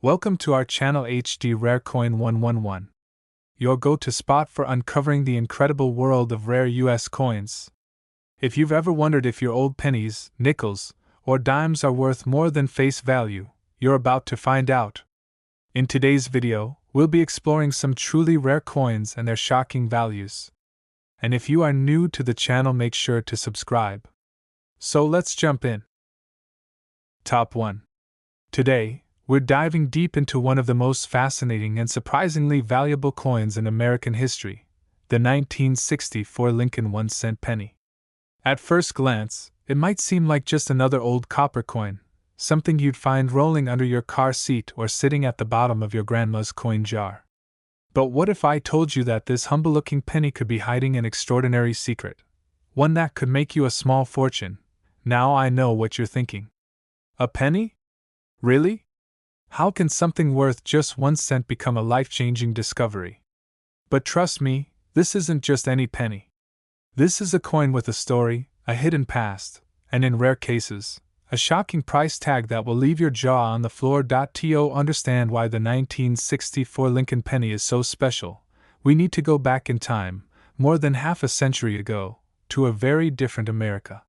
Welcome to our channel HD Rare Coin 111, your go-to spot for uncovering the incredible world of rare US coins. If you've ever wondered if your old pennies, nickels, or dimes are worth more than face value, you're about to find out. In today's video, we'll be exploring some truly rare coins and their shocking values. And if you are new to the channel, make sure to subscribe. So let's jump in. Top 1. Today, we're diving deep into one of the most fascinating and surprisingly valuable coins in American history, the 1964 Lincoln 1-cent penny. At first glance, it might seem like just another old copper coin, something you'd find rolling under your car seat or sitting at the bottom of your grandma's coin jar. But what if I told you that this humble-looking penny could be hiding an extraordinary secret, one that could make you a small fortune? Now I know what you're thinking. A penny? Really? How can something worth just 1 cent become a life-changing discovery? But trust me, this isn't just any penny. This is a coin with a story, a hidden past, and in rare cases, a shocking price tag that will leave your jaw on the floor. To understand why the 1964 Lincoln penny is so special, we need to go back in time, more than half a century ago, to a very different America.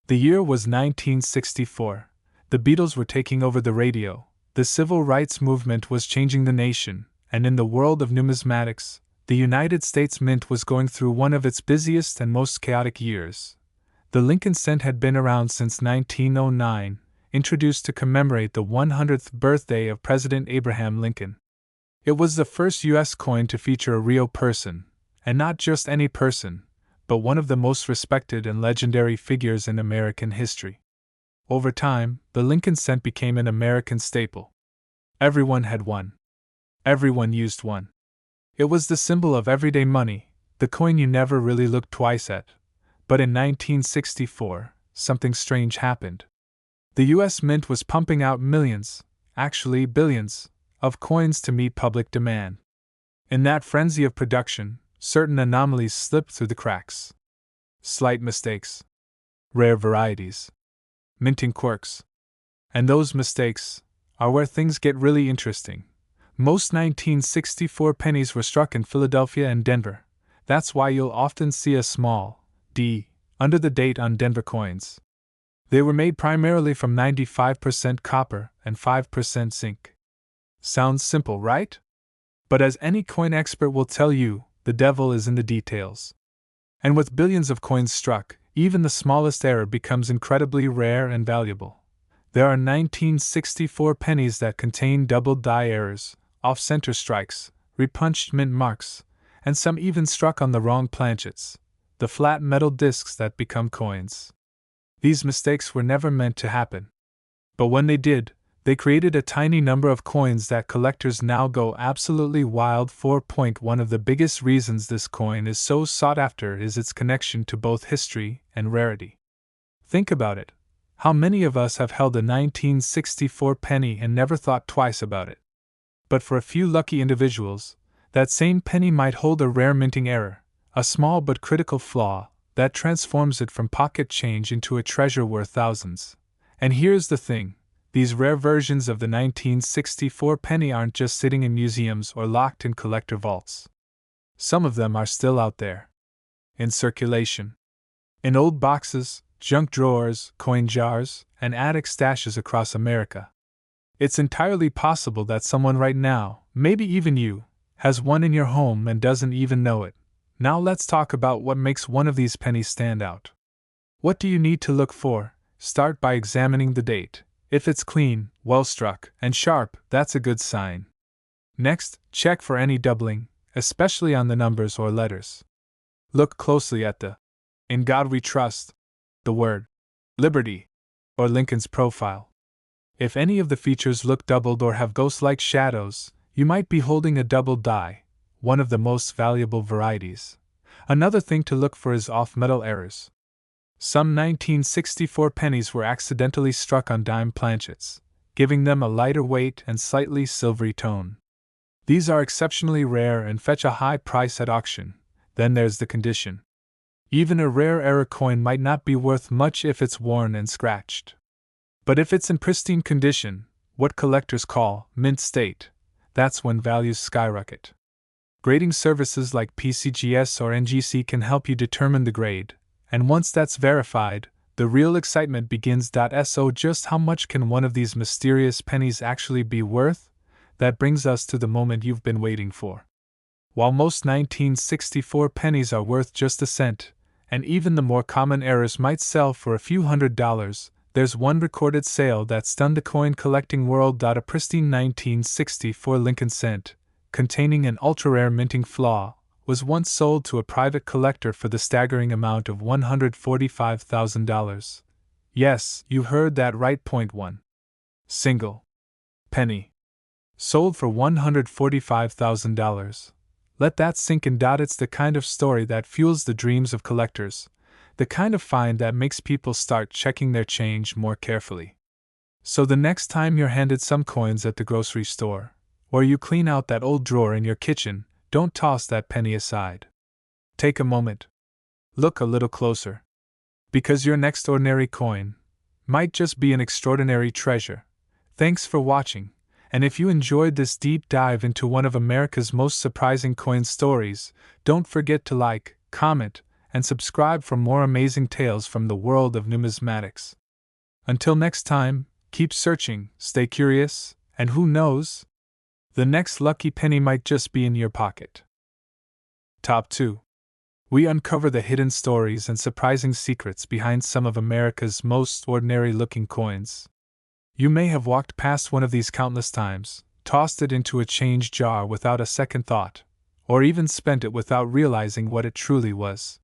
The year was 1964. The Beatles were taking over the radio, the civil rights movement was changing the nation, and in the world of numismatics, the United States Mint was going through one of its busiest and most chaotic years. The Lincoln cent had been around since 1909, introduced to commemorate the 100th birthday of President Abraham Lincoln. It was the first U.S. coin to feature a real person, and not just any person, but one of the most respected and legendary figures in American history. Over time, the Lincoln cent became an American staple. Everyone had one. Everyone used one. It was the symbol of everyday money, the coin you never really looked twice at. But in 1964, something strange happened. The U.S. Mint was pumping out millions, actually billions, of coins to meet public demand. In that frenzy of production, certain anomalies slipped through the cracks. Slight mistakes. Rare varieties. Minting quirks. And those mistakes are where things get really interesting. Most 1964 pennies were struck in Philadelphia and Denver. That's why you'll often see a small D under the date on Denver coins. They were made primarily from 95% copper and 5% zinc. Sounds simple, right? But as any coin expert will tell you, the devil is in the details. And with billions of coins struck, even the smallest error becomes incredibly rare and valuable. There are 1964 pennies that contain double die errors, off-center strikes, repunched mint marks, and some even struck on the wrong planchets, the flat metal discs that become coins. These mistakes were never meant to happen. But when they did, they created a tiny number of coins that collectors now go absolutely wild for. One of the biggest reasons this coin is so sought after is its connection to both history and rarity. Think about it. How many of us have held a 1964 penny and never thought twice about it? But for a few lucky individuals, that same penny might hold a rare minting error, a small but critical flaw, that transforms it from pocket change into a treasure worth thousands. And here's the thing. These rare versions of the 1964 penny aren't just sitting in museums or locked in collector vaults. Some of them are still out there. In circulation. In old boxes, junk drawers, coin jars, and attic stashes across America. It's entirely possible that someone right now, maybe even you, has one in your home and doesn't even know it. Now let's talk about what makes one of these pennies stand out. What do you need to look for? Start by examining the date. If it's clean, well struck, and sharp, that's a good sign. Next, check for any doubling, especially on the numbers or letters. Look closely at the "In God We Trust," the word "Liberty," or Lincoln's profile. If any of the features look doubled or have ghost-like shadows, you might be holding a double die, one of the most valuable varieties. Another thing to look for is off-metal errors. Some 1964 pennies were accidentally struck on dime planchets, giving them a lighter weight and slightly silvery tone. These are exceptionally rare and fetch a high price at auction. Then there's the condition. Even a rare error coin might not be worth much if it's worn and scratched. But if it's in pristine condition, what collectors call mint state, that's when values skyrocket. Grading services like PCGS or NGC can help you determine the grade, and once that's verified, the real excitement begins. So, just how much can one of these mysterious pennies actually be worth? That brings us to the moment you've been waiting for. While most 1964 pennies are worth just a cent, and even the more common errors might sell for a few $100s, there's one recorded sale that stunned the coin collecting world. A pristine 1964 Lincoln cent, containing an ultra-rare minting flaw, was once sold to a private collector for the staggering amount of $145,000. Yes, you heard that right. .1 single penny sold for $145,000. Let that sink in. It's the kind of story that fuels the dreams of collectors, the kind of find that makes people start checking their change more carefully. So the next time you're handed some coins at the grocery store, or you clean out that old drawer in your kitchen, don't toss that penny aside. Take a moment. Look a little closer. Because your next ordinary coin might just be an extraordinary treasure. Thanks for watching. And if you enjoyed this deep dive into one of America's most surprising coin stories, don't forget to like, comment, and subscribe for more amazing tales from the world of numismatics. Until next time, keep searching, stay curious, and who knows? The next lucky penny might just be in your pocket. Top 2. We uncover the hidden stories and surprising secrets behind some of America's most ordinary-looking coins. You may have walked past one of these countless times, tossed it into a change jar without a second thought, or even spent it without realizing what it truly was.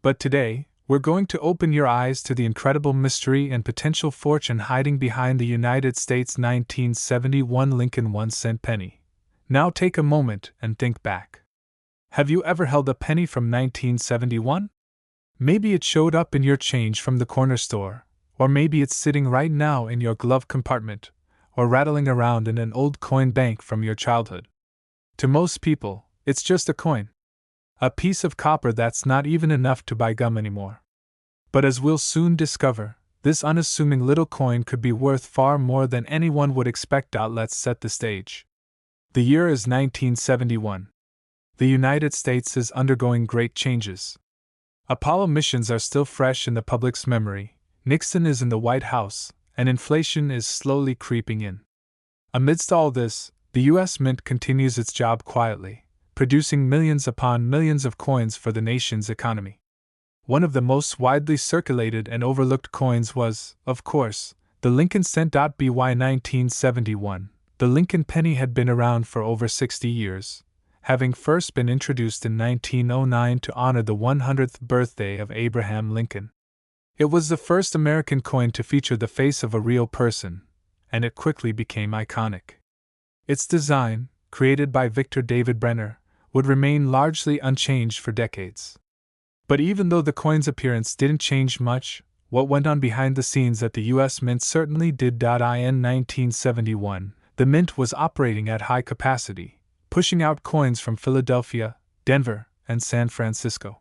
But today, we're going to open your eyes to the incredible mystery and potential fortune hiding behind the United States 1971 Lincoln 1-cent penny. Now take a moment and think back. Have you ever held a penny from 1971? Maybe it showed up in your change from the corner store, or maybe it's sitting right now in your glove compartment, or rattling around in an old coin bank from your childhood. To most people, it's just a coin. A piece of copper that's not even enough to buy gum anymore. But as we'll soon discover, this unassuming little coin could be worth far more than anyone would expect. Let's set the stage. The year is 1971. The United States is undergoing great changes. Apollo missions are still fresh in the public's memory, Nixon is in the White House, and inflation is slowly creeping in. Amidst all this, the U.S. Mint continues its job quietly, producing millions upon millions of coins for the nation's economy. One of the most widely circulated and overlooked coins was, of course, the Lincoln cent. By 1971, the Lincoln penny had been around for over 60 years, having first been introduced in 1909 to honor the 100th birthday of Abraham Lincoln. It was the first American coin to feature the face of a real person, and it quickly became iconic. Its design, created by Victor David Brenner, would remain largely unchanged for decades. But even though the coin's appearance didn't change much, what went on behind the scenes at the U.S. Mint certainly did. In 1971, the Mint was operating at high capacity, pushing out coins from Philadelphia, Denver, and San Francisco.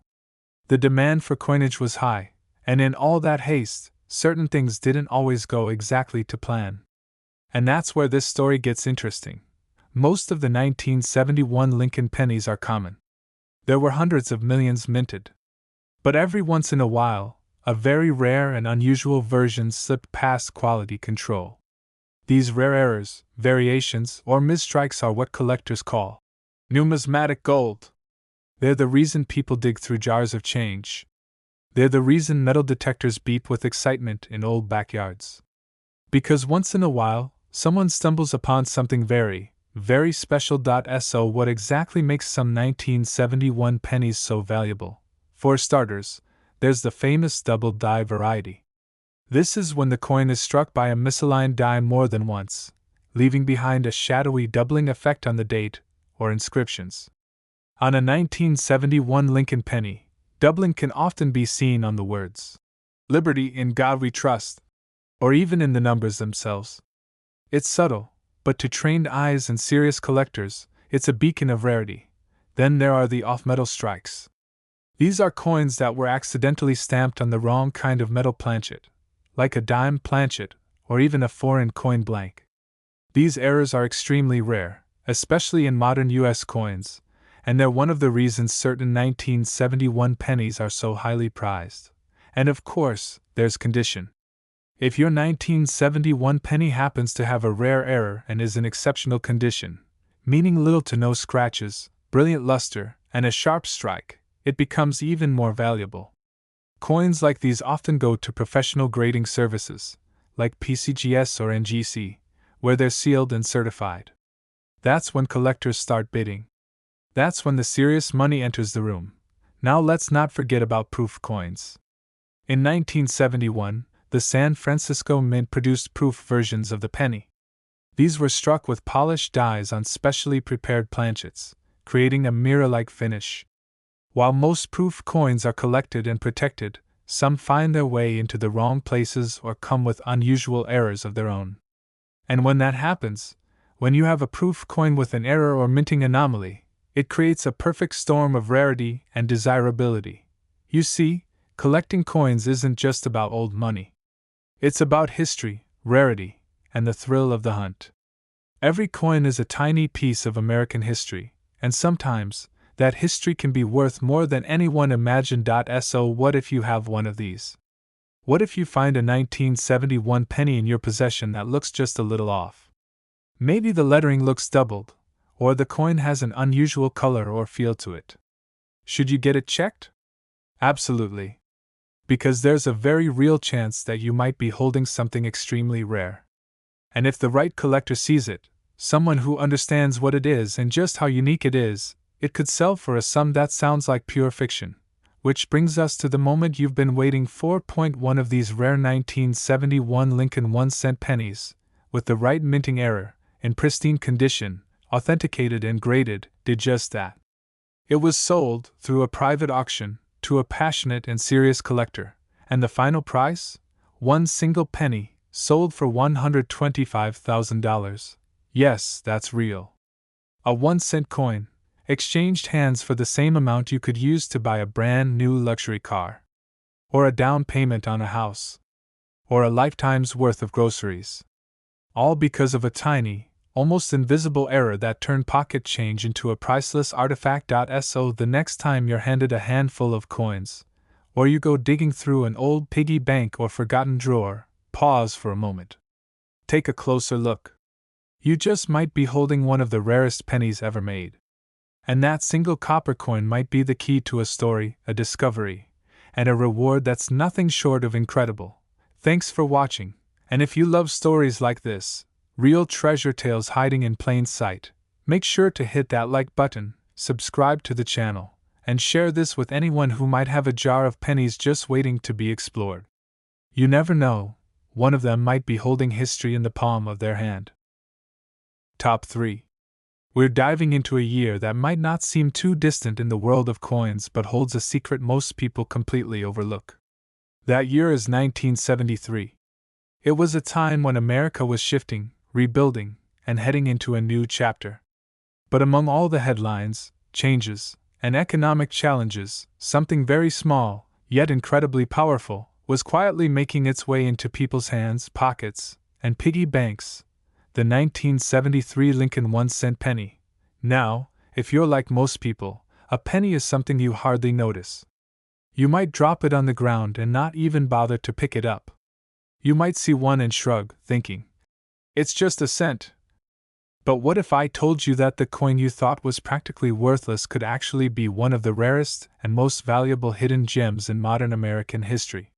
The demand for coinage was high, and in all that haste, certain things didn't always go exactly to plan. And that's where this story gets interesting. Most of the 1971 Lincoln pennies are common. There were hundreds of millions minted. But every once in a while, a very rare and unusual version slipped past quality control. These rare errors, variations, or misstrikes are what collectors call numismatic gold. They're the reason people dig through jars of change. They're the reason metal detectors beep with excitement in old backyards. Because once in a while, someone stumbles upon something very, very special. So what exactly makes some 1971 pennies so valuable? For starters, there's the famous double die variety. This is when the coin is struck by a misaligned die more than once, leaving behind a shadowy doubling effect on the date or inscriptions. On a 1971 Lincoln penny, doubling can often be seen on the words, "Liberty, in God we trust," or even in the numbers themselves. It's subtle, but to trained eyes and serious collectors, it's a beacon of rarity. Then there are the off-metal strikes. These are coins that were accidentally stamped on the wrong kind of metal planchet, like a dime planchet or even a foreign coin blank. These errors are extremely rare, especially in modern US coins, and they're one of the reasons certain 1971 pennies are so highly prized. And of course, there's condition. If your 1971 penny happens to have a rare error and is in exceptional condition, meaning little to no scratches, brilliant luster, and a sharp strike, it becomes even more valuable. Coins like these often go to professional grading services, like PCGS or NGC, where they're sealed and certified. That's when collectors start bidding. That's when the serious money enters the room. Now let's not forget about proof coins. In 1971, the San Francisco Mint produced proof versions of the penny. These were struck with polished dies on specially prepared planchets, creating a mirror-like finish. While most proof coins are collected and protected, some find their way into the wrong places or come with unusual errors of their own. And when that happens, when you have a proof coin with an error or minting anomaly, it creates a perfect storm of rarity and desirability. You see, collecting coins isn't just about old money. It's about history, rarity, and the thrill of the hunt. Every coin is a tiny piece of American history, and sometimes, that history can be worth more than anyone imagined. So what if you have one of these? What if you find a 1971 penny in your possession that looks just a little off? Maybe the lettering looks doubled, or the coin has an unusual color or feel to it. Should you get it checked? Absolutely. Because there's a very real chance that you might be holding something extremely rare. And if the right collector sees it, someone who understands what it is and just how unique it is, it could sell for a sum that sounds like pure fiction. Which brings us to the moment you've been waiting for. One of these rare 1971 Lincoln 1-cent pennies, with the right minting error, in pristine condition, authenticated and graded, did just that. It was sold, through a private auction, to a passionate and serious collector, and the final price? One single penny, sold for $125,000. Yes, that's real. A 1-cent coin, exchanged hands for the same amount you could use to buy a brand new luxury car, or a down payment on a house, or a lifetime's worth of groceries. All because of a tiny, almost invisible error that turned pocket change into a priceless artifact. So the next time you're handed a handful of coins, or you go digging through an old piggy bank or forgotten drawer, pause for a moment. Take a closer look. You just might be holding one of the rarest pennies ever made. And that single copper coin might be the key to a story, a discovery, and a reward that's nothing short of incredible. Thanks for watching, and if you love stories like this, real treasure tales hiding in plain sight, make sure to hit that like button, subscribe to the channel, and share this with anyone who might have a jar of pennies just waiting to be explored. You never know, one of them might be holding history in the palm of their hand. Top 3. We're diving into a year that might not seem too distant in the world of coins but holds a secret most people completely overlook. That year is 1973. It was a time when America was shifting, rebuilding, and heading into a new chapter. But among all the headlines, changes, and economic challenges, something very small, yet incredibly powerful, was quietly making its way into people's hands, pockets, and piggy banks. The 1973 Lincoln 1-cent penny. Now, if you're like most people, a penny is something you hardly notice. You might drop it on the ground and not even bother to pick it up. You might see one and shrug, thinking, it's just a cent. But what if I told you that the coin you thought was practically worthless could actually be one of the rarest and most valuable hidden gems in modern American history?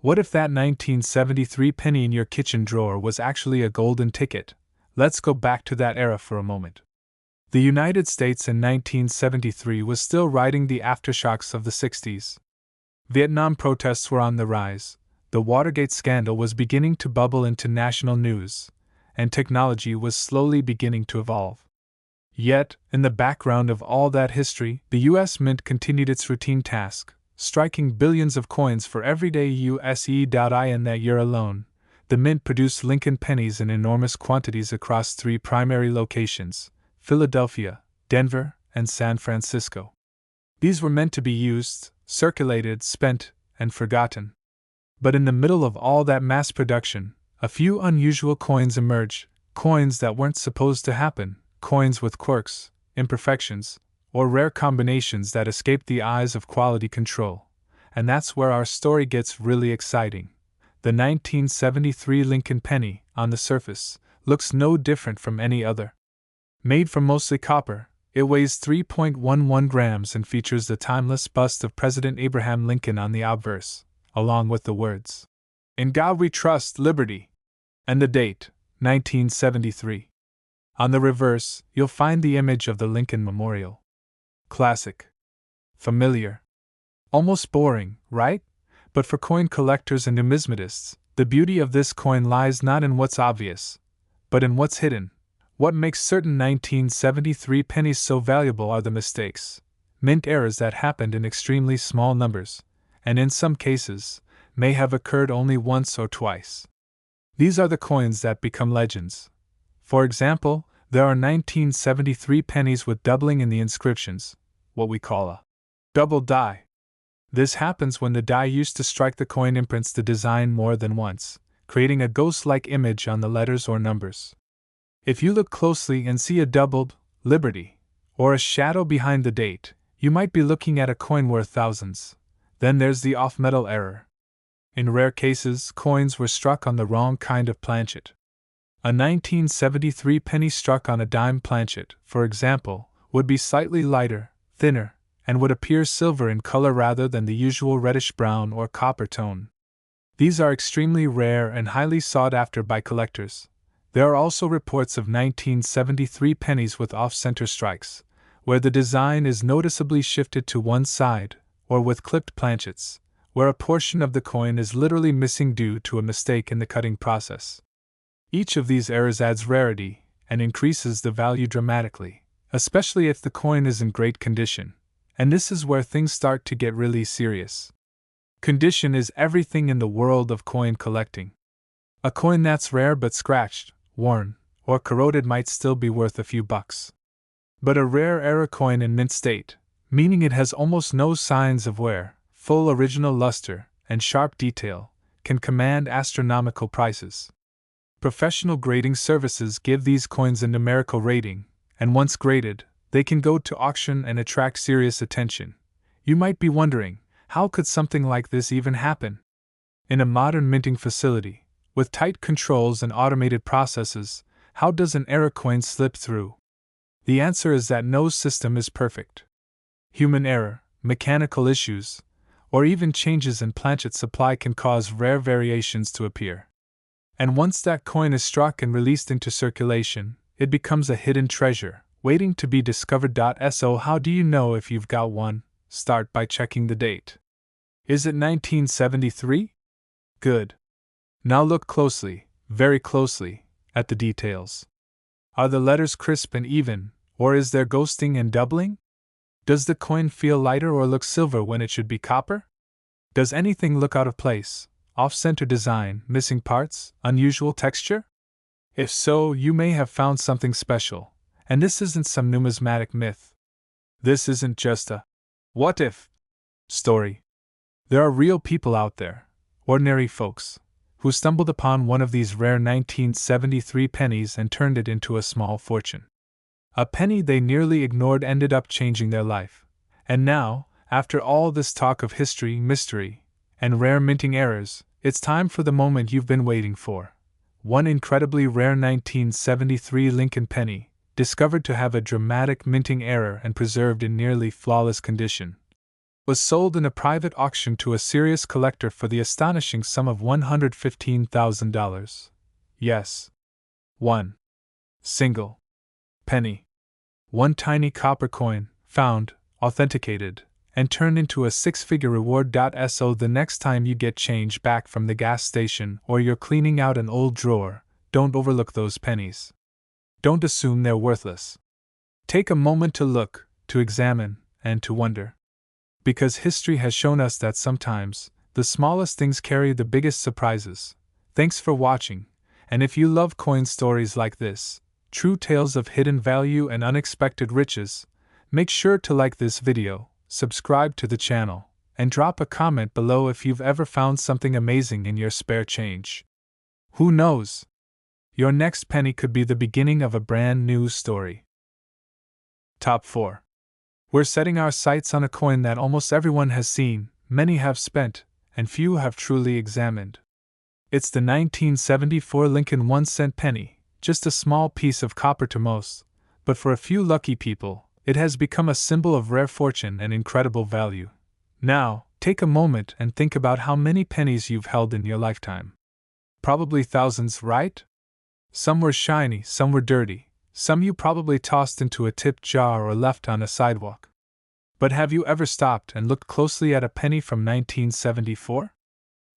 What if that 1973 penny in your kitchen drawer was actually a golden ticket? Let's go back to that era for a moment. The United States in 1973 was still riding the aftershocks of the 60s. Vietnam protests were on the rise, the Watergate scandal was beginning to bubble into national news, and technology was slowly beginning to evolve. Yet, in the background of all that history, the U.S. Mint continued its routine task, striking billions of coins for everyday USE. In that year alone, the Mint produced Lincoln pennies in enormous quantities across 3 primary locations: Philadelphia, Denver, and San Francisco. These were meant to be used, circulated, spent, and forgotten. But in the middle of all that mass production, a few unusual coins emerged, Coins that weren't supposed to happen, coins with quirks, imperfections, or rare combinations that escaped the eyes of quality control. And that's where our story gets really exciting. The 1973 Lincoln penny, on the surface, looks no different from any other. Made from mostly copper, it weighs 3.11 grams and features the timeless bust of President Abraham Lincoln on the obverse, along with the words, "In God We Trust, Liberty," and the date, 1973. On the reverse, you'll find the image of the Lincoln Memorial. Classic. Familiar. Almost boring, right? But for coin collectors and numismatists, the beauty of this coin lies not in what's obvious, but in what's hidden. What makes certain 1973 pennies so valuable are the mistakes, mint errors that happened in extremely small numbers, and in some cases, may have occurred only once or twice. These are the coins that become legends. For example, there are 1973 pennies with doubling in the inscriptions, what we call a double die. This happens when the die used to strike the coin imprints the design more than once, creating a ghost-like image on the letters or numbers. If you look closely and see a doubled Liberty or a shadow behind the date, you might be looking at a coin worth thousands. Then there's the off-metal error. In rare cases, coins were struck on the wrong kind of planchet. A 1973 penny struck on a dime planchet, for example, would be slightly lighter, thinner, and would appear silver in color rather than the usual reddish-brown or copper tone. These are extremely rare and highly sought after by collectors. There are also reports of 1973 pennies with off-center strikes, where the design is noticeably shifted to one side, or with clipped planchets, where a portion of the coin is literally missing due to a mistake in the cutting process. Each of these errors adds rarity and increases the value dramatically, especially if the coin is in great condition, and this is where things start to get really serious. Condition is everything in the world of coin collecting. A coin that's rare but scratched, worn, or corroded might still be worth a few bucks. But a rare error coin in mint state, meaning it has almost no signs of wear, full original luster, and sharp detail, can command astronomical prices. Professional grading services give these coins a numerical rating, and once graded, they can go to auction and attract serious attention. You might be wondering, how could something like this even happen? In a modern minting facility, with tight controls and automated processes, how does an error coin slip through? The answer is that no system is perfect. Human error, mechanical issues, or even changes in planchet supply can cause rare variations to appear. And once that coin is struck and released into circulation, it becomes a hidden treasure, waiting to be discovered. So how do you know if you've got one? Start by checking the date. Is it 1973? Good. Now look closely, very closely, at the details. Are the letters crisp and even, or is there ghosting and doubling? Does the coin feel lighter or look silver when it should be copper? Does anything look out of place, off-center design, missing parts, unusual texture? If so, you may have found something special, and this isn't some numismatic myth. This isn't just a what if story. There are real people out there, ordinary folks, who stumbled upon one of these rare 1973 pennies and turned it into a small fortune. A penny they nearly ignored ended up changing their life. And now, after all this talk of history, mystery, and rare minting errors, it's time for the moment you've been waiting for. One incredibly rare 1973 Lincoln penny, discovered to have a dramatic minting error and preserved in nearly flawless condition, was sold in a private auction to a serious collector for the astonishing sum of $115,000. Yes. One single penny. One tiny copper coin, found, authenticated, and turned into a six-figure reward. So the next time you get change back from the gas station or you're cleaning out an old drawer, don't overlook those pennies. Don't assume they're worthless. Take a moment to look, to examine, and to wonder. Because history has shown us that sometimes, the smallest things carry the biggest surprises. Thanks for watching, and if you love coin stories like this, true tales of hidden value and unexpected riches, make sure to like this video, subscribe to the channel, and drop a comment below if you've ever found something amazing in your spare change. Who knows? Your next penny could be the beginning of a brand new story. Top 4. We're setting our sights on a coin that almost everyone has seen, many have spent, and few have truly examined. It's the 1974 Lincoln 1-cent penny, just a small piece of copper to most, but for a few lucky people, it has become a symbol of rare fortune and incredible value. Now, take a moment and think about how many pennies you've held in your lifetime. Probably thousands, right? Some were shiny, some were dirty, some you probably tossed into a tipped jar or left on a sidewalk. But have you ever stopped and looked closely at a penny from 1974?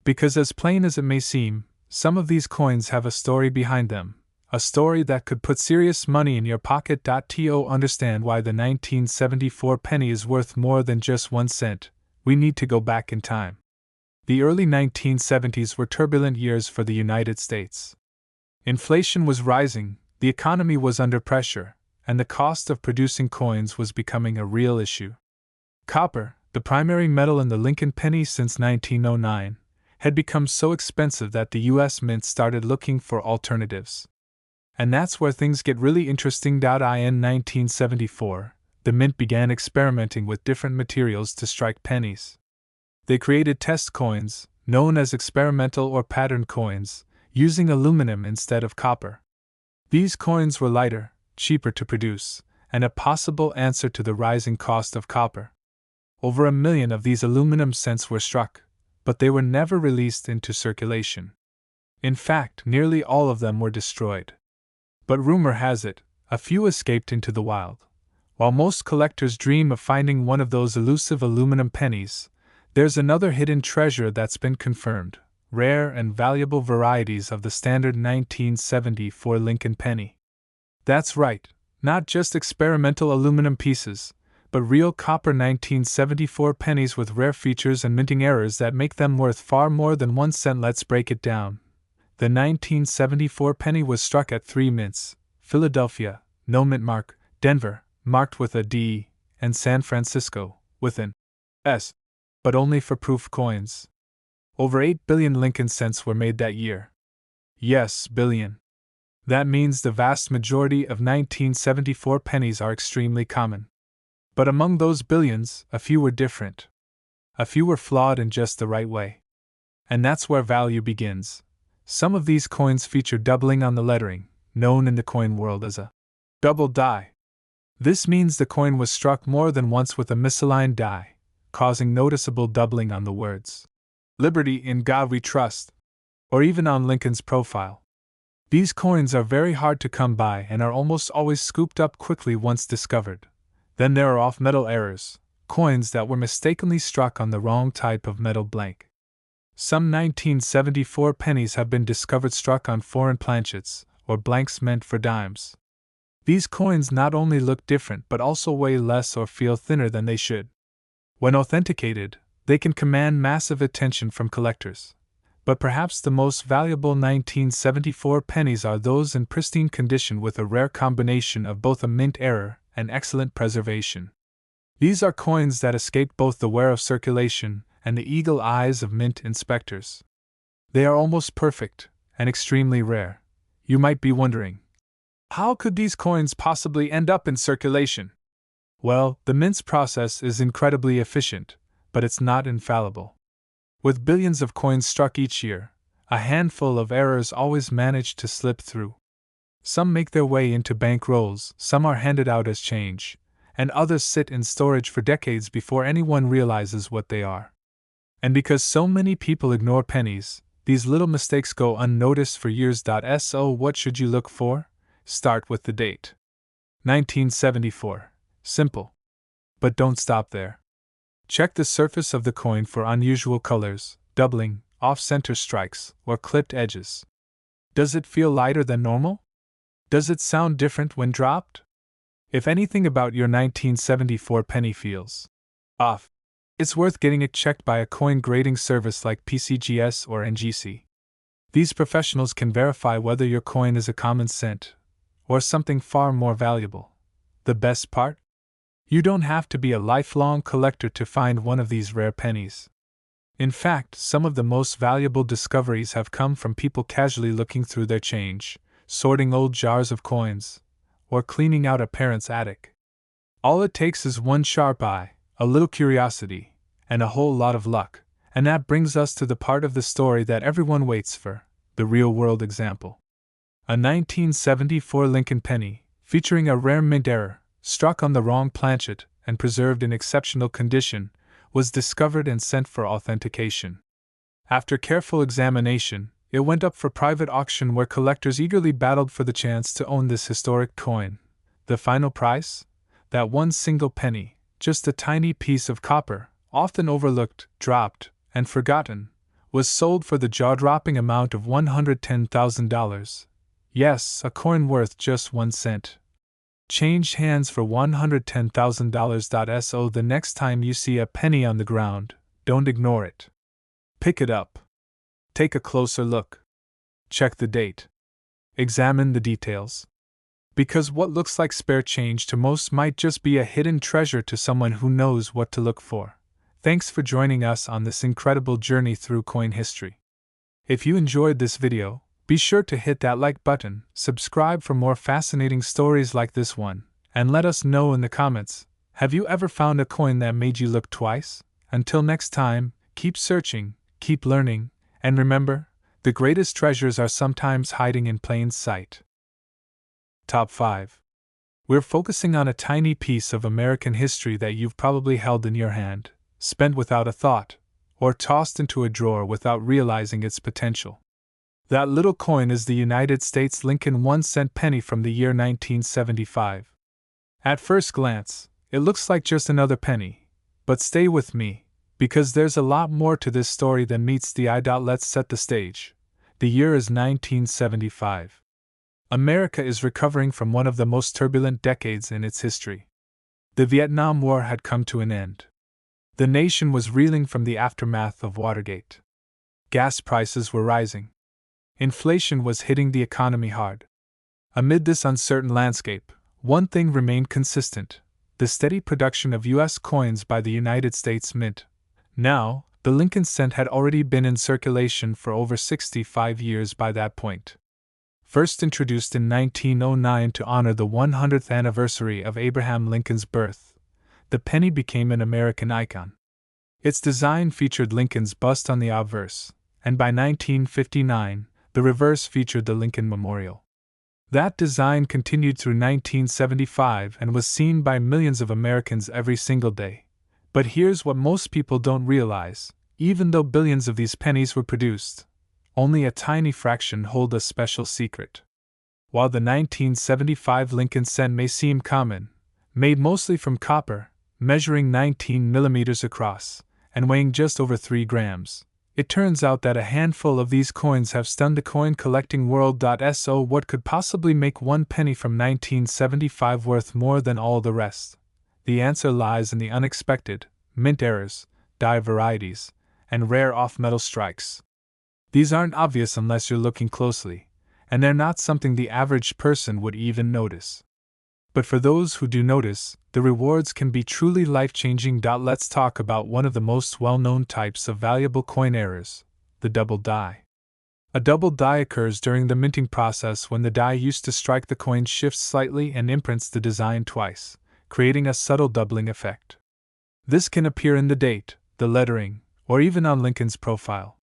Because as plain as it may seem, some of these coins have a story behind them, a story that could put serious money in your pocket. To understand why the 1974 penny is worth more than just 1 cent, we need to go back in time. The early 1970s were turbulent years for the United States. Inflation was rising, the economy was under pressure, and the cost of producing coins was becoming a real issue. Copper, the primary metal in the Lincoln penny since 1909, had become so expensive that the U.S. Mint started looking for alternatives. And that's where things get really interesting. In 1974, the Mint began experimenting with different materials to strike pennies. They created test coins, known as experimental or pattern coins, using aluminum instead of copper. These coins were lighter, cheaper to produce, and a possible answer to the rising cost of copper. Over 1 million of these aluminum cents were struck, but they were never released into circulation. In fact, nearly all of them were destroyed. But rumor has it, a few escaped into the wild. While most collectors dream of finding one of those elusive aluminum pennies, there's another hidden treasure that's been confirmed: rare and valuable varieties of the standard 1974 Lincoln penny. That's right, not just experimental aluminum pieces, but real copper 1974 pennies with rare features and minting errors that make them worth far more than 1 cent. Let's break it down. The 1974 penny was struck at 3 mints: Philadelphia, no mint mark; Denver, marked with a D; and San Francisco, with an S, but only for proof coins. Over 8 billion Lincoln cents were made that year. Yes, billion. That means the vast majority of 1974 pennies are extremely common. But among those billions, a few were different. A few were flawed in just the right way. And that's where value begins. Some of these coins feature doubling on the lettering, known in the coin world as a double die. This means the coin was struck more than once with a misaligned die, causing noticeable doubling on the words "Liberty in God We Trust," or even on Lincoln's profile. These coins are very hard to come by and are almost always scooped up quickly once discovered. Then there are off-metal errors, coins that were mistakenly struck on the wrong type of metal blank. Some 1974 pennies have been discovered struck on foreign planchets, or blanks meant for dimes. These coins not only look different but also weigh less or feel thinner than they should. When authenticated, they can command massive attention from collectors. But perhaps the most valuable 1974 pennies are those in pristine condition with a rare combination of both a mint error and excellent preservation. These are coins that escape both the wear of circulation and the eagle eyes of mint inspectors. They are almost perfect, and extremely rare. You might be wondering, how could these coins possibly end up in circulation? Well, the mint's process is incredibly efficient, but it's not infallible. With billions of coins struck each year, a handful of errors always manage to slip through. Some make their way into bank rolls, some are handed out as change, and others sit in storage for decades before anyone realizes what they are. And because so many people ignore pennies, these little mistakes go unnoticed for years. So what should you look for? Start with the date. 1974. Simple. But don't stop there. Check the surface of the coin for unusual colors, doubling, off-center strikes, or clipped edges. Does it feel lighter than normal? Does it sound different when dropped? If anything about your 1974 penny feels off, it's worth getting it checked by a coin grading service like PCGS or NGC. These professionals can verify whether your coin is a common cent or something far more valuable. The best part? You don't have to be a lifelong collector to find one of these rare pennies. In fact, some of the most valuable discoveries have come from people casually looking through their change, sorting old jars of coins, or cleaning out a parent's attic. All it takes is one sharp eye, a little curiosity, and a whole lot of luck, and that brings us to the part of the story that everyone waits for, the real-world example. A 1974 Lincoln penny, featuring a rare mint error, struck on the wrong planchet and preserved in exceptional condition, was discovered and sent for authentication. After careful examination, it went up for private auction where collectors eagerly battled for the chance to own this historic coin. The final price? That one single penny, just a tiny piece of copper, often overlooked, dropped, and forgotten, was sold for the jaw-dropping amount of $110,000. Yes, a coin worth just 1 cent. Changed hands for $110,000. So the next time you see a penny on the ground, don't ignore it. Pick it up. Take a closer look. Check the date. Examine the details. Because what looks like spare change to most might just be a hidden treasure to someone who knows what to look for. Thanks for joining us on this incredible journey through coin history. If you enjoyed this video, be sure to hit that like button, subscribe for more fascinating stories like this one, and let us know in the comments, have you ever found a coin that made you look twice? Until next time, keep searching, keep learning, and remember, the greatest treasures are sometimes hiding in plain sight. Top 5. We're focusing on a tiny piece of American history that you've probably held in your hand, spent without a thought, or tossed into a drawer without realizing its potential. That little coin is the United States Lincoln 1-cent penny from the year 1975. At first glance, it looks like just another penny, but stay with me, because there's a lot more to this story than meets the eye. Let's set the stage. The year is 1975. America is recovering from one of the most turbulent decades in its history. The Vietnam War had come to an end. The nation was reeling from the aftermath of Watergate. Gas prices were rising. Inflation was hitting the economy hard. Amid this uncertain landscape, one thing remained consistent: the steady production of U.S. coins by the United States Mint. Now, the Lincoln cent had already been in circulation for over 65 years by that point. First introduced in 1909 to honor the 100th anniversary of Abraham Lincoln's birth, the penny became an American icon. Its design featured Lincoln's bust on the obverse, and by 1959, the reverse featured the Lincoln Memorial. That design continued through 1975 and was seen by millions of Americans every single day. But here's what most people don't realize: even though billions of these pennies were produced, only a tiny fraction hold a special secret. While the 1975 Lincoln cent may seem common, made mostly from copper, measuring 19 millimeters across, and weighing just over 3 grams, it turns out that a handful of these coins have stunned the coin collecting world. So what could possibly make one penny from 1975 worth more than all the rest? The answer lies in the unexpected: mint errors, die varieties, and rare off-metal strikes. These aren't obvious unless you're looking closely, and they're not something the average person would even notice. But for those who do notice, the rewards can be truly life-changing. Let's talk about one of the most well-known types of valuable coin errors: the double die. A double die occurs during the minting process when the die used to strike the coin shifts slightly and imprints the design twice, creating a subtle doubling effect. This can appear in the date, the lettering, or even on Lincoln's profile.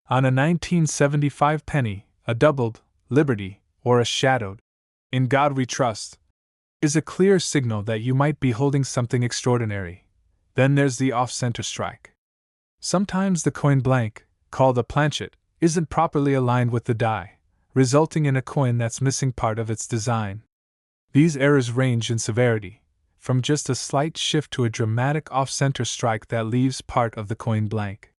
On a 1975 penny, a doubled Liberty, or a shadowed "In God We Trust," is a clear signal that you might be holding something extraordinary. Then there's the off-center strike. Sometimes the coin blank, called a planchet, isn't properly aligned with the die, resulting in a coin that's missing part of its design. These errors range in severity, from just a slight shift to a dramatic off-center strike that leaves part of the coin blank.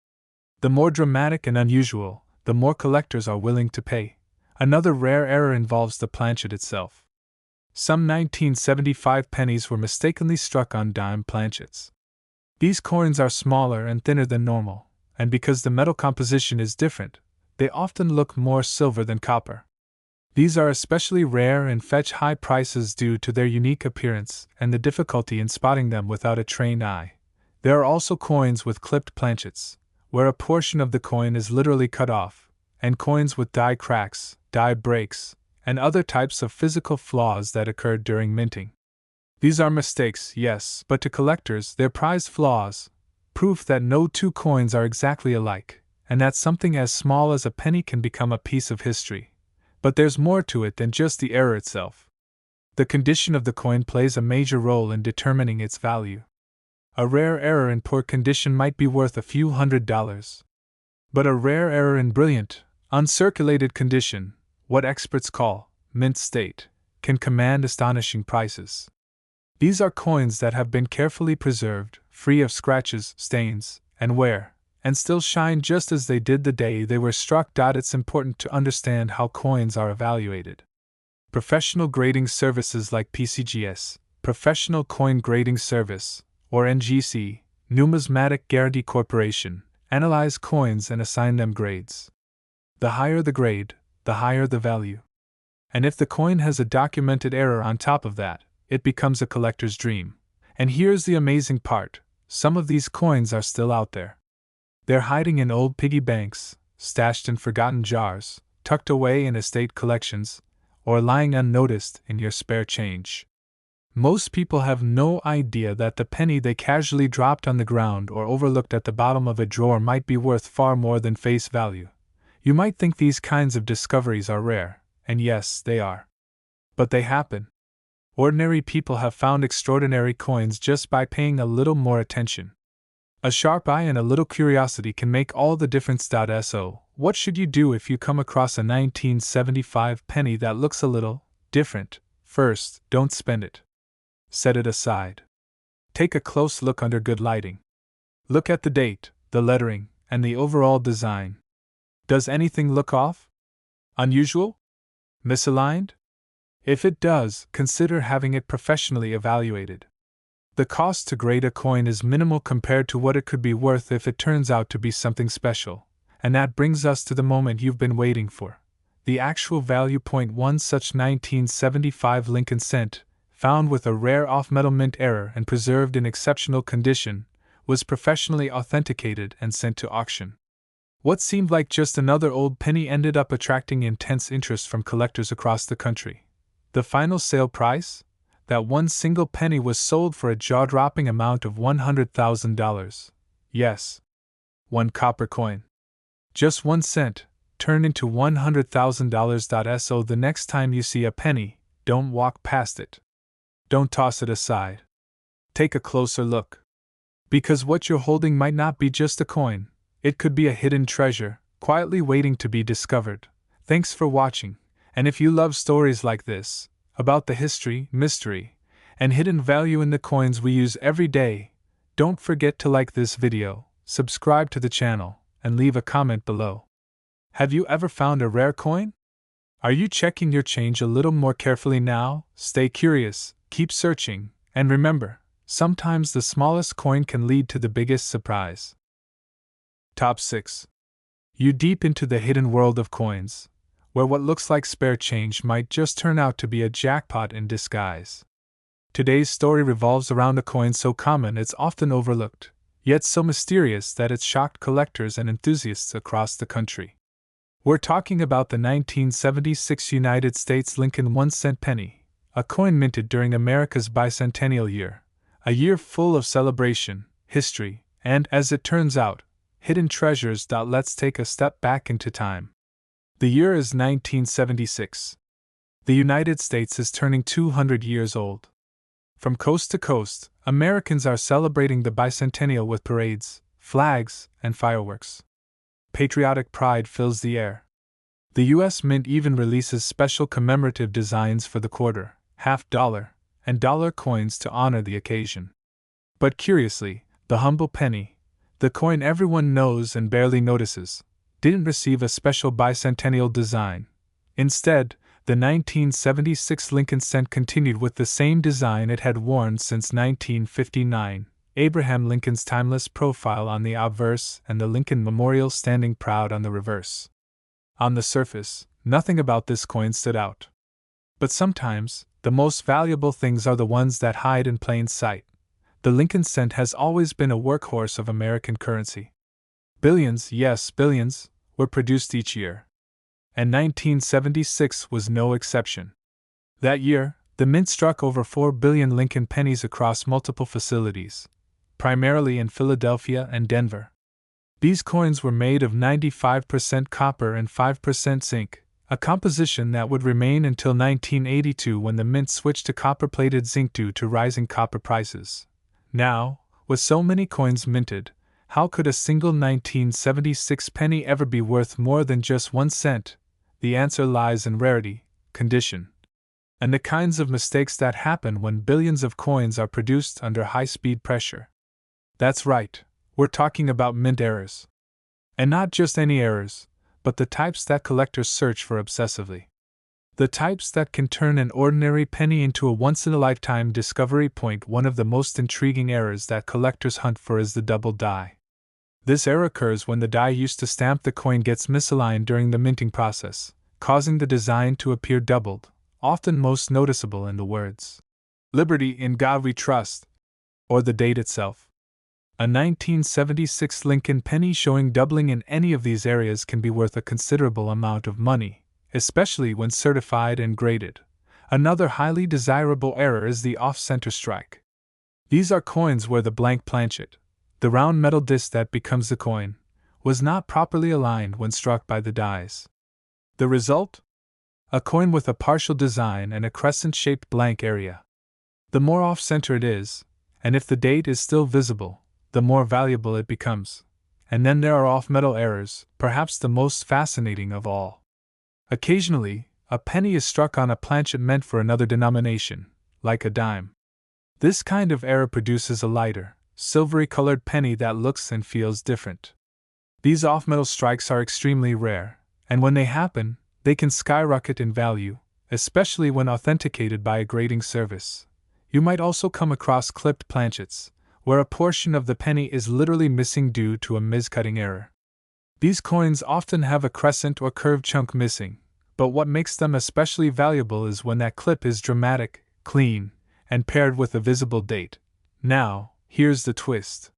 The more dramatic and unusual, the more collectors are willing to pay. Another rare error involves the planchet itself. Some 1975 pennies were mistakenly struck on dime planchets. These coins are smaller and thinner than normal, and because the metal composition is different, they often look more silver than copper. These are especially rare and fetch high prices due to their unique appearance and the difficulty in spotting them without a trained eye. There are also coins with clipped planchets, where a portion of the coin is literally cut off, and coins with die cracks, die breaks, and other types of physical flaws that occurred during minting. These are mistakes, yes, but to collectors, they're prized flaws, proof that no two coins are exactly alike, and that something as small as a penny can become a piece of history. But there's more to it than just the error itself. The condition of the coin plays a major role in determining its value. A rare error in poor condition might be worth a few $100s. But a rare error in brilliant, uncirculated condition, what experts call mint state, can command astonishing prices. These are coins that have been carefully preserved, free of scratches, stains, and wear, and still shine just as they did the day they were struck. It's important to understand how coins are evaluated. Professional grading services like PCGS, Professional Coin Grading Service, or NGC, Numismatic Guarantee Corporation, analyze coins and assign them grades. The higher the grade, the higher the value. And if the coin has a documented error on top of that, it becomes a collector's dream. And here's the amazing part: some of these coins are still out there. They're hiding in old piggy banks, stashed in forgotten jars, tucked away in estate collections, or lying unnoticed in your spare change. Most people have no idea that the penny they casually dropped on the ground or overlooked at the bottom of a drawer might be worth far more than face value. You might think these kinds of discoveries are rare, and yes, they are. But they happen. Ordinary people have found extraordinary coins just by paying a little more attention. A sharp eye and a little curiosity can make all the difference. So, what should you do if you come across a 1975 penny that looks a little different? First, don't spend it. Set it aside. Take a close look under good lighting. Look at the date, the lettering, and the overall design. Does anything look off? Unusual? Misaligned? If it does, consider having it professionally evaluated. The cost to grade a coin is minimal compared to what it could be worth if it turns out to be something special, and that brings us to the moment you've been waiting for. The actual value. One such 1975 Lincoln cent, found with a rare off-metal mint error and preserved in exceptional condition, was professionally authenticated and sent to auction. What seemed like just another old penny ended up attracting intense interest from collectors across the country. The final sale price? That one single penny was sold for a jaw-dropping amount of $100,000. Yes. One copper coin. Just 1 cent, turned into $100,000. So the next time you see a penny, don't walk past it. Don't toss it aside. Take a closer look. Because what you're holding might not be just a coin, it could be a hidden treasure, quietly waiting to be discovered. Thanks for watching. And if you love stories like this, about the history, mystery, and hidden value in the coins we use every day, don't forget to like this video, subscribe to the channel, and leave a comment below. Have you ever found a rare coin? Are you checking your change a little more carefully now? Stay curious, keep searching, and remember, sometimes the smallest coin can lead to the biggest surprise. Top 6. You deep into the hidden world of coins, where what looks like spare change might just turn out to be a jackpot in disguise. Today's story revolves around a coin so common it's often overlooked, yet so mysterious that it's shocked collectors and enthusiasts across the country. We're talking about the 1976 United States Lincoln 1-cent penny, a coin minted during America's bicentennial year, a year full of celebration, history, and, as it turns out, hidden treasures. Let's take a step back into time. The year is 1976. The United States is turning 200 years old. From coast to coast, Americans are celebrating the bicentennial with parades, flags, and fireworks. Patriotic pride fills the air. The U.S. Mint even releases special commemorative designs for the quarter, half-dollar, and dollar coins to honor the occasion. But curiously, the humble penny, the coin everyone knows and barely notices, didn't receive a special bicentennial design. Instead, the 1976 Lincoln cent continued with the same design it had worn since 1959, Abraham Lincoln's timeless profile on the obverse and the Lincoln Memorial standing proud on the reverse. On the surface, nothing about this coin stood out. But sometimes, the most valuable things are the ones that hide in plain sight. The Lincoln cent has always been a workhorse of American currency. Billions, yes, billions, were produced each year. and 1976 was no exception. That year, the mint struck over 4 billion Lincoln pennies across multiple facilities, primarily in Philadelphia and Denver. These coins were made of 95% copper and 5% zinc, a composition that would remain until 1982 when the mint switched to copper-plated zinc due to rising copper prices. Now, with so many coins minted, how could a single 1976 penny ever be worth more than just 1 cent? The answer lies in rarity, condition, and the kinds of mistakes that happen when billions of coins are produced under high-speed pressure. That's right, we're talking about mint errors. And not just any errors, but the types that collectors search for obsessively. The types that can turn an ordinary penny into a once-in-a-lifetime discovery point. One of the most intriguing errors that collectors hunt for is the double die. This error occurs when the die used to stamp the coin gets misaligned during the minting process, causing the design to appear doubled, often most noticeable in the words, "Liberty in God We Trust," or the date itself. A 1976 Lincoln penny showing doubling in any of these areas can be worth a considerable amount of money, especially when certified and graded. Another highly desirable error is the off-center strike. These are coins where the blank planchet, the round metal disc that becomes the coin, was not properly aligned when struck by the dies. The result? A coin with a partial design and a crescent-shaped blank area. The more off-center it is, and if the date is still visible, the more valuable it becomes. And then there are off-metal errors, perhaps the most fascinating of all. Occasionally, a penny is struck on a planchet meant for another denomination, like a dime. This kind of error produces a lighter, silvery-colored penny that looks and feels different. These off-metal strikes are extremely rare, and when they happen, they can skyrocket in value, especially when authenticated by a grading service. You might also come across clipped planchets, where a portion of the penny is literally missing due to a miscutting error. These coins often have a crescent or curved chunk missing, but what makes them especially valuable is when that clip is dramatic, clean, and paired with a visible date. Now, here's the twist.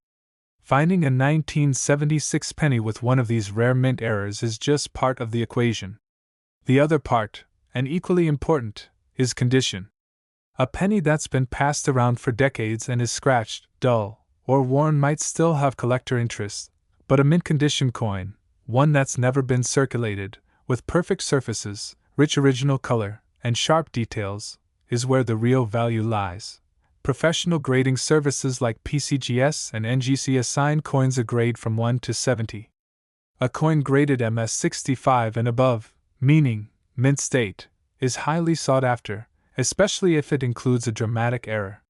Finding a 1976 penny with one of these rare mint errors is just part of the equation. The other part, and equally important, is condition. A penny that's been passed around for decades and is scratched, dull, or worn might still have collector interest, but a mint condition coin, one that's never been circulated, with perfect surfaces, rich original color, and sharp details, is where the real value lies. Professional grading services like PCGS and NGC assign coins a grade from 1 to 70. A coin graded MS65 and above, meaning mint state, is highly sought after, especially if it includes a dramatic error.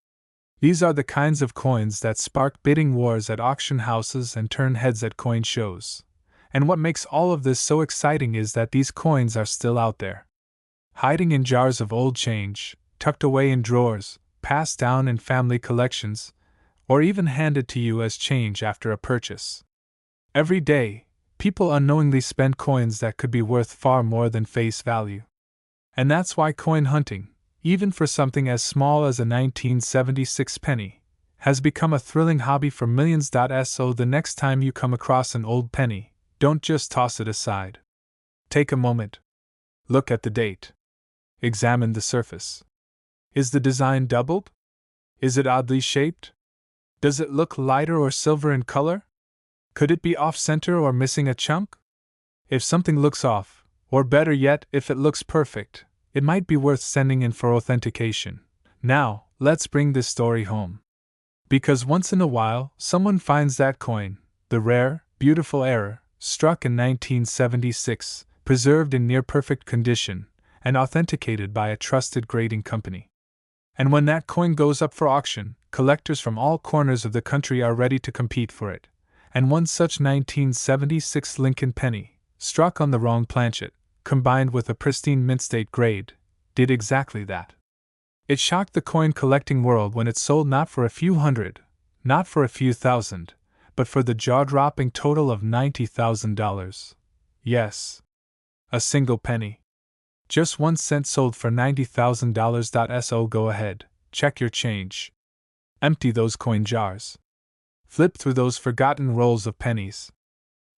These are the kinds of coins that spark bidding wars at auction houses and turn heads at coin shows. And what makes all of this so exciting is that these coins are still out there, hiding in jars of old change, tucked away in drawers, passed down in family collections, or even handed to you as change after a purchase. Every day, people unknowingly spend coins that could be worth far more than face value. And that's why coin hunting, even for something as small as a 1976 penny, has become a thrilling hobby for millions. So the next time you come across an old penny, don't just toss it aside. Take a moment. Look at the date. Examine the surface. Is the design doubled? Is it oddly shaped? Does it look lighter or silver in color? Could it be off-center or missing a chunk? If something looks off, or better yet, if it looks perfect, it might be worth sending in for authentication. Now, let's bring this story home. Because once in a while, someone finds that coin, the rare, beautiful error, struck in 1976, preserved in near-perfect condition, and authenticated by a trusted grading company. And when that coin goes up for auction, collectors from all corners of the country are ready to compete for it. And one such 1976 Lincoln penny, struck on the wrong planchet, combined with a pristine mint state grade, did exactly that. It shocked the coin collecting world when it sold not for a few hundred, not for a few thousand, but for the jaw-dropping total of $90,000. Yes. A single penny. Just 1 cent sold for $90,000. So go ahead, check your change. Empty those coin jars. Flip through those forgotten rolls of pennies.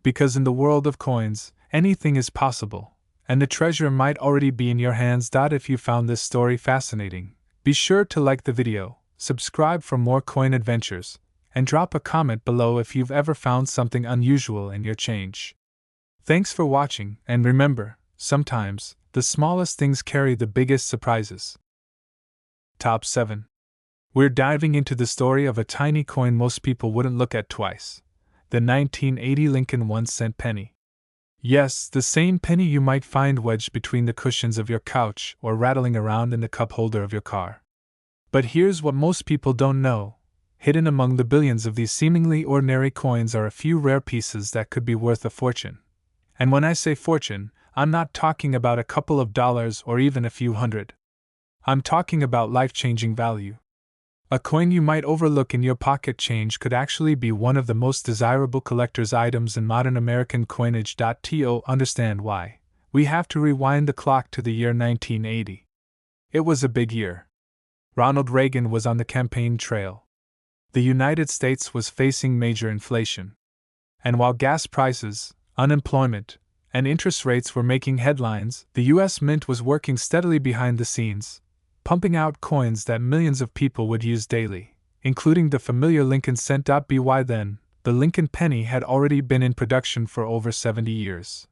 Because in the world of coins, anything is possible, and the treasure might already be in your hands. If you found this story fascinating, be sure to like the video, subscribe for more coin adventures, and drop a comment below if you've ever found something unusual in your change. Thanks for watching, and remember, sometimes, the smallest things carry the biggest surprises. Top 7. We're diving into the story of a tiny coin most people wouldn't look at twice. The 1980 Lincoln 1-cent penny. Yes, the same penny you might find wedged between the cushions of your couch or rattling around in the cup holder of your car. But here's what most people don't know. Hidden among the billions of these seemingly ordinary coins are a few rare pieces that could be worth a fortune. And when I say fortune, I'm not talking about a couple of dollars or even a few hundred. I'm talking about life-changing value. A coin you might overlook in your pocket change could actually be one of the most desirable collector's items in modern American coinage. To understand why, we have to rewind the clock to the year 1980. It was a big year. Ronald Reagan was on the campaign trail. The United States was facing major inflation. And while gas prices, unemployment, and interest rates were making headlines, the U.S. Mint was working steadily behind the scenes, pumping out coins that millions of people would use daily, including the familiar Lincoln cent. By then, the Lincoln penny had already been in production for over 70 years.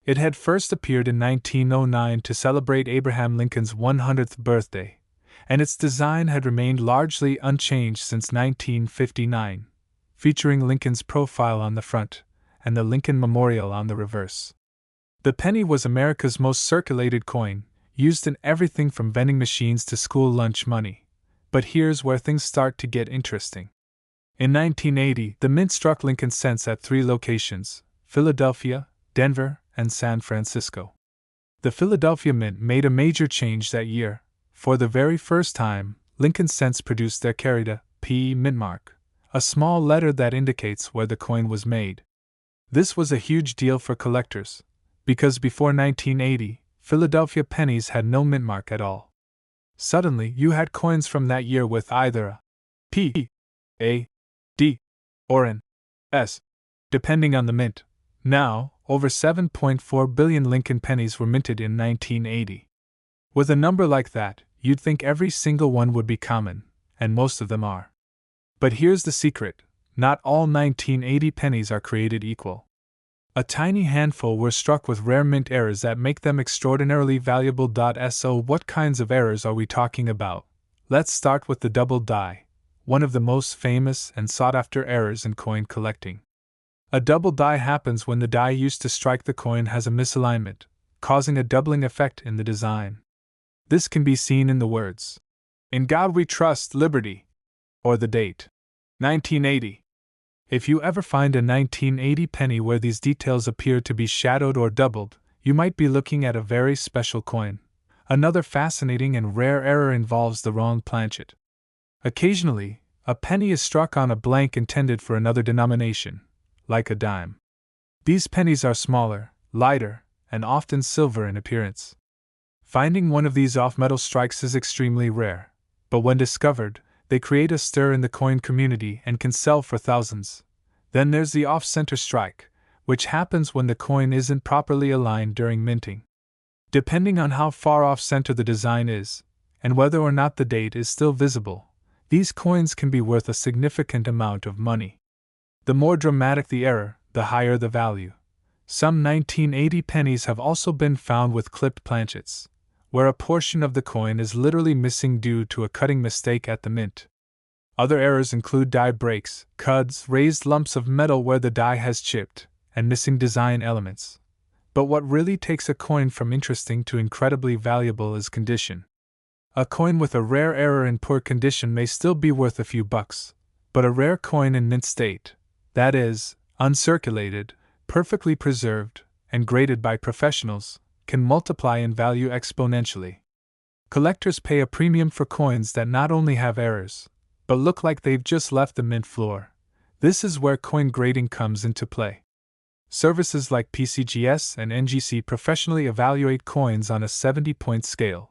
It had first appeared in 1909 to celebrate Abraham Lincoln's 100th birthday, and its design had remained largely unchanged since 1959, featuring Lincoln's profile on the front and the Lincoln Memorial on the reverse. The penny was America's most circulated coin, used in everything from vending machines to school lunch money. But here's where things start to get interesting. In 1980, the Mint struck Lincoln cents at 3 locations: Philadelphia, Denver, and San Francisco. The Philadelphia Mint made a major change that year. For the very first time, Lincoln cents produced their carried a P mint mark, a small letter that indicates where the coin was made. This was a huge deal for collectors, because before 1980, Philadelphia pennies had no mint mark at all. Suddenly, you had coins from that year with either a P, A, D, or an S, depending on the mint. Now, over 7.4 billion Lincoln pennies were minted in 1980. With a number like that, you'd think every single one would be common, and most of them are. But here's the secret: not all 1980 pennies are created equal. A tiny handful were struck with rare mint errors that make them extraordinarily valuable. So, what kinds of errors are we talking about? Let's start with the double die, one of the most famous and sought-after errors in coin collecting. A double die happens when the die used to strike the coin has a misalignment, causing a doubling effect in the design. This can be seen in the words, "In God We Trust, Liberty," or the date, 1980. If you ever find a 1980 penny where these details appear to be shadowed or doubled, you might be looking at a very special coin. Another fascinating and rare error involves the wrong planchet. Occasionally, a penny is struck on a blank intended for another denomination, like a dime. These pennies are smaller, lighter, and often silver in appearance. Finding one of these off-metal strikes is extremely rare, but when discovered, they create a stir in the coin community and can sell for thousands. Then there's the off-center strike, which happens when the coin isn't properly aligned during minting. Depending on how far off-center the design is, and whether or not the date is still visible, these coins can be worth a significant amount of money. The more dramatic the error, the higher the value. Some 1980 pennies have also been found with clipped planchets, where a portion of the coin is literally missing due to a cutting mistake at the mint. Other errors include die breaks, cuds, raised lumps of metal where the die has chipped, and missing design elements. But what really takes a coin from interesting to incredibly valuable is condition. A coin with a rare error in poor condition may still be worth a few bucks, but a rare coin in mint state, that is, uncirculated, perfectly preserved, and graded by professionals, can multiply in value exponentially. Collectors pay a premium for coins that not only have errors, but look like they've just left the mint floor. This is where coin grading comes into play. Services like PCGS and NGC professionally evaluate coins on a 70-point scale.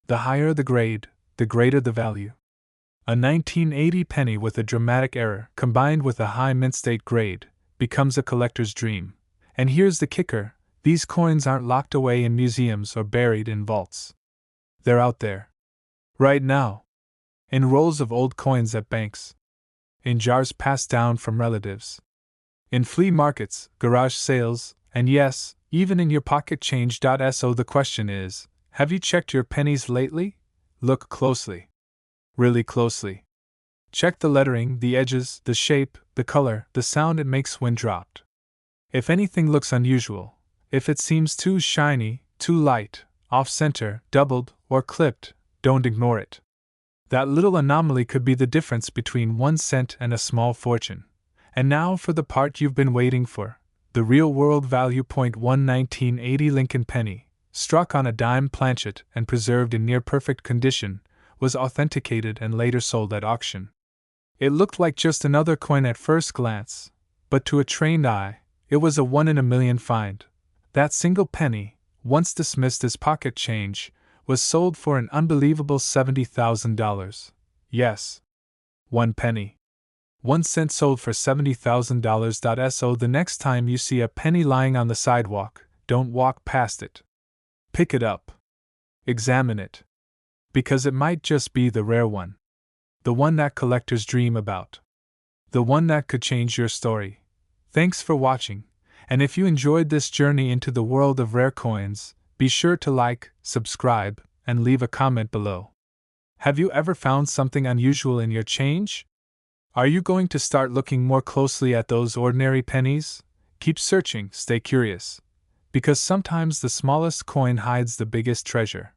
The higher the grade, the greater the value. A 1980 penny with a dramatic error, combined with a high mint state grade, becomes a collector's dream. And here's the kicker: These coins aren't locked away in museums or buried in vaults. They're out there. Right now. In rolls of old coins at banks. In jars passed down from relatives. In flea markets, garage sales, and yes, even in your pocket change. So the question is, have you checked your pennies lately? Look closely. Really closely. Check the lettering, the edges, the shape, the color, the sound it makes when dropped. If anything looks unusual, if it seems too shiny, too light, off-center, doubled, or clipped, don't ignore it. That little anomaly could be the difference between 1 cent and a small fortune. And now for the part you've been waiting for. The real-world value. 1 1980 Lincoln penny, struck on a dime planchet and preserved in near-perfect condition, was authenticated and later sold at auction. It looked like just another coin at first glance, but to a trained eye, it was a 1 in a million find. That single penny, once dismissed as pocket change, was sold for an unbelievable $70,000. Yes. 1 penny. 1 cent sold for $70,000. So the next time you see a penny lying on the sidewalk, don't walk past it. Pick it up. Examine it. Because it might just be the rare one. The one that collectors dream about. The one that could change your story. Thanks for watching, and if you enjoyed this journey into the world of rare coins, be sure to like, subscribe, and leave a comment below. Have you ever found something unusual in your change? Are you going to start looking more closely at those ordinary pennies? Keep searching, stay curious. Because sometimes the smallest coin hides the biggest treasure.